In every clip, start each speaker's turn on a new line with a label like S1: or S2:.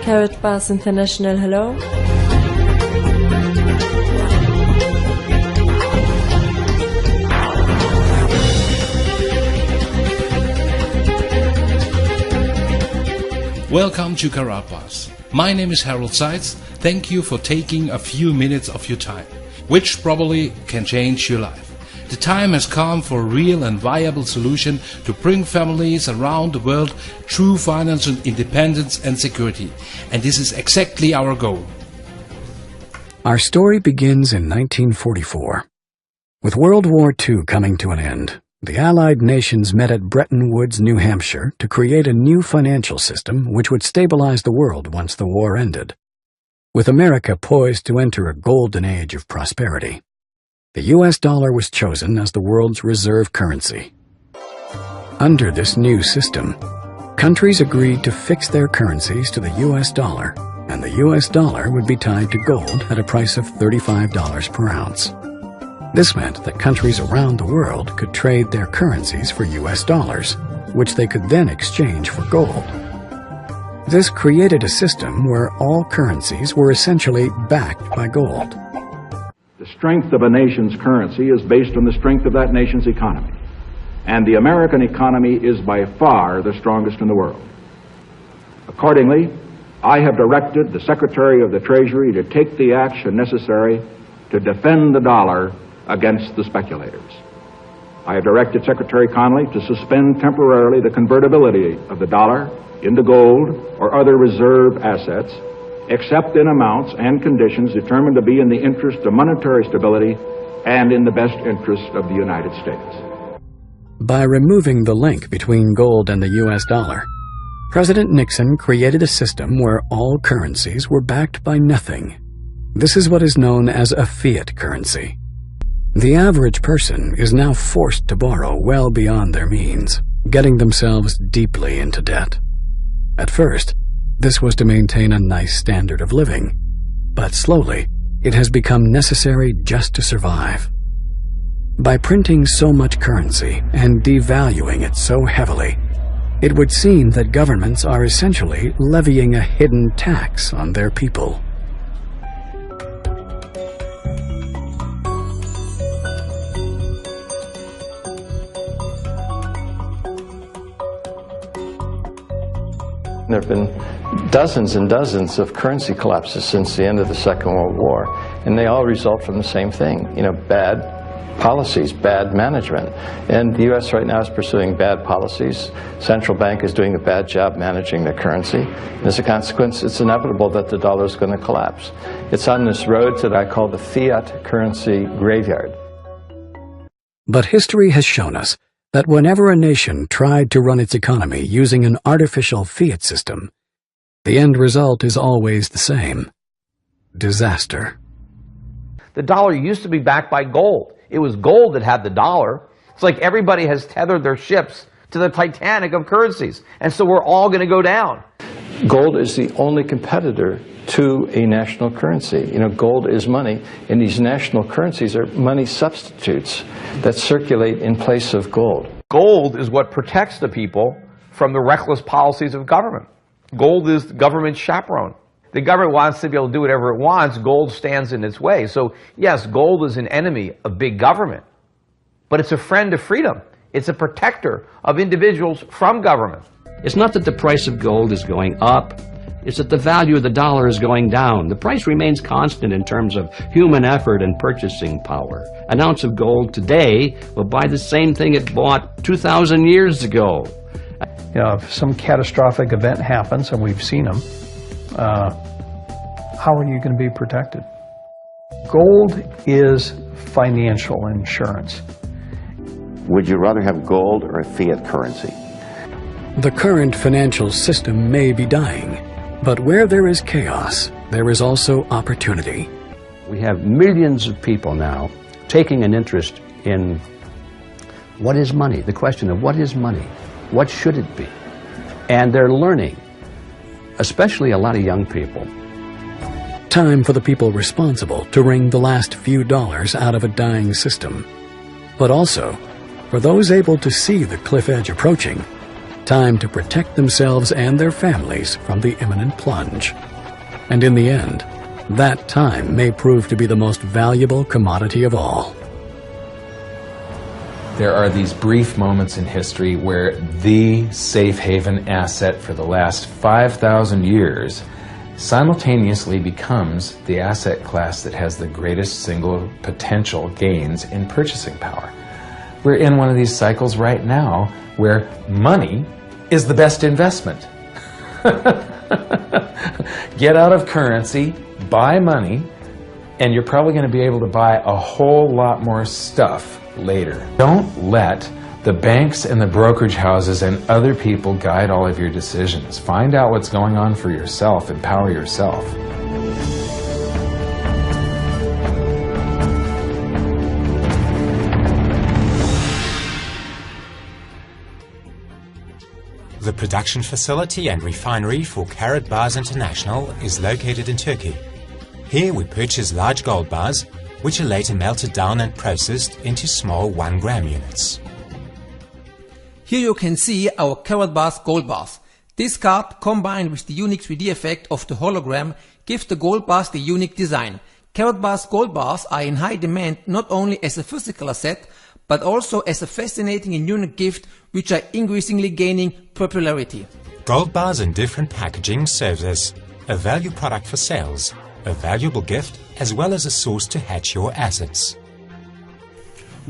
S1: Karatbars International, hello.
S2: Welcome to Karatbars. My name is Harold Seitz. Thank you for taking a few minutes of your time, which probably can change your life. The time has come for a real and viable solution to bring families around the world true financial independence and security. And this is exactly our goal.
S3: Our story begins in 1944. With World War II coming to an end, the Allied nations met at Bretton Woods, New Hampshire, to create a new financial system which would stabilize the world once the war ended. With America poised to enter a golden age of prosperity, the U.S. dollar was chosen as the world's reserve currency. Under this new system, countries agreed to fix their currencies to the U.S. dollar, and the U.S. dollar would be tied to gold at a price of $35 per ounce. This meant that countries around the world could trade their currencies for U.S. dollars, which they could then exchange for gold. This created a system where all currencies were essentially backed by gold.
S4: The strength of a nation's currency is based on the strength of that nation's economy. And the American economy is by far the strongest in the world. Accordingly, I have directed the Secretary of the Treasury to take the action necessary to defend the dollar against the speculators. I have directed Secretary Connally to suspend temporarily the convertibility of the dollar into gold or other reserve assets, except in amounts and conditions determined to be in the interest of monetary stability and in the best interest of the United States.
S3: By removing the link between gold and the U.S. dollar, President Nixon created a system where all currencies were backed by nothing. This is what is known as a fiat currency. The average person is now forced to borrow well beyond their means, getting themselves deeply into debt. At first, this was to maintain a nice standard of living, but slowly it has become necessary just to survive. By printing so much currency and devaluing it so heavily, it would seem that governments are essentially levying a hidden tax on their people.
S5: There have been dozens and dozens of currency collapses since the end of the Second World War, and they all result from the same thing, bad policies, bad management. And the U.S. right now is pursuing bad policies. Central bank is doing a bad job managing their currency. And as a consequence, it's inevitable that the dollar is going to collapse. It's on this road that I call the fiat currency graveyard.
S3: But history has shown us that whenever a nation tried to run its economy using an artificial fiat system, the end result is always the same: disaster.
S6: The dollar used to be backed by gold. It was gold that had the dollar. It's like everybody has tethered their ships to the Titanic of currencies, and so we're all going to go down.
S5: Gold is the only competitor to a national currency. Gold is money, and these national currencies are money substitutes that circulate in place of gold.
S6: Gold is what protects the people from the reckless policies of government. Gold is the government's chaperone. The government wants to be able to do whatever it wants. Gold stands in its way. So yes, gold is an enemy of big government, but it's a friend of freedom. It's a protector of individuals from government.
S7: It's not that the price of gold is going up, it's that the value of the dollar is going down. The price remains constant in terms of human effort and purchasing power. An ounce of gold today will buy the same thing it bought 2,000 years ago.
S8: If some catastrophic event happens, and we've seen them, how are you going to be protected? Gold is financial insurance.
S9: Would you rather have gold or a fiat currency?
S3: The current financial system may be dying, but where there is chaos, there is also opportunity.
S7: We have millions of people now taking an interest in what is money, the question of what is money, what should it be? And they're learning, especially a lot of young people.
S3: Time for the people responsible to wring the last few dollars out of a dying system. But also, for those able to see the cliff edge approaching, time to protect themselves and their families from the imminent plunge. And in the end, that time may prove to be the most valuable commodity of all.
S10: There are these brief moments in history where the safe haven asset for the last 5,000 years simultaneously becomes the asset class that has the greatest single potential gains in purchasing power. We're in one of these cycles right now where money is the best investment. Get out of currency, buy money, and you're probably going to be able to buy a whole lot more stuff later. Don't let the banks and the brokerage houses and other people guide all of your decisions. Find out what's going on for yourself. Empower yourself.
S11: The production facility and refinery for Karatbars International is located in Turkey. Here we purchase large gold bars, which are later melted down and processed into small 1-gram units.
S12: Here you can see our Karatbars gold bars. This card, combined with the unique 3D effect of the hologram, gives the gold bars the unique design. Karatbars gold bars are in high demand not only as a physical asset, but also as a fascinating and unique gift which are increasingly gaining popularity.
S11: Gold bars in different packaging serves as a value product for sales, a valuable gift, as well as a source to hedge your assets.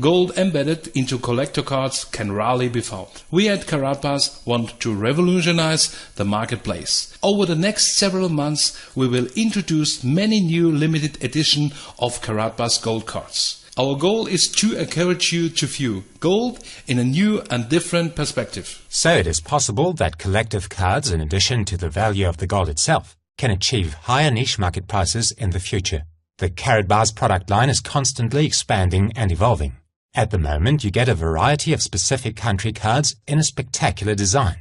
S2: Gold embedded into collector cards can rarely be found. We at Karatbars want to revolutionize the marketplace. Over the next several months, we will introduce many new limited edition of Karatbars gold cards. Our goal is to encourage you to view gold in a new and different perspective.
S11: So it is possible that collective cards, in addition to the value of the gold itself, can achieve higher niche market prices in the future. The Karatbars product line is constantly expanding and evolving. At the moment, you get a variety of specific country cards in a spectacular design.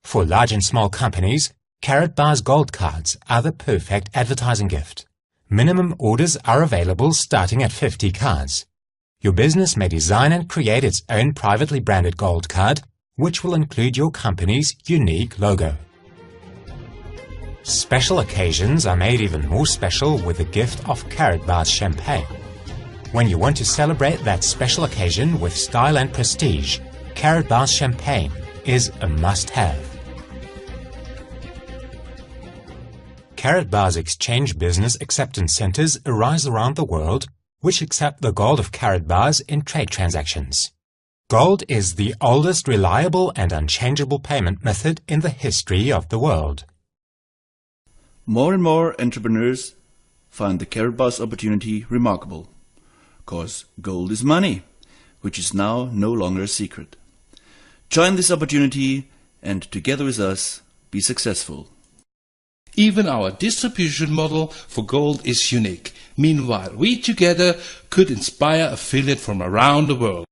S11: For large and small companies, Karatbars gold cards are the perfect advertising gift. Minimum orders are available starting at 50 cards. Your business may design and create its own privately branded gold card, which will include your company's unique logo. Special occasions are made even more special with the gift of Karatbars champagne. When you want to celebrate that special occasion with style and prestige, Karatbars champagne is a must-have. Karatbars exchange business acceptance centers arise around the world, which accept the gold of Karatbars in trade transactions. Gold is the oldest reliable and unchangeable payment method in the history of the world.
S13: More and more entrepreneurs find the Karatbars opportunity remarkable, because gold is money, which is now no longer a secret. Join this opportunity and together with us, be successful.
S2: Even our distribution model for gold is unique. Meanwhile, we together could inspire affiliates from around the world.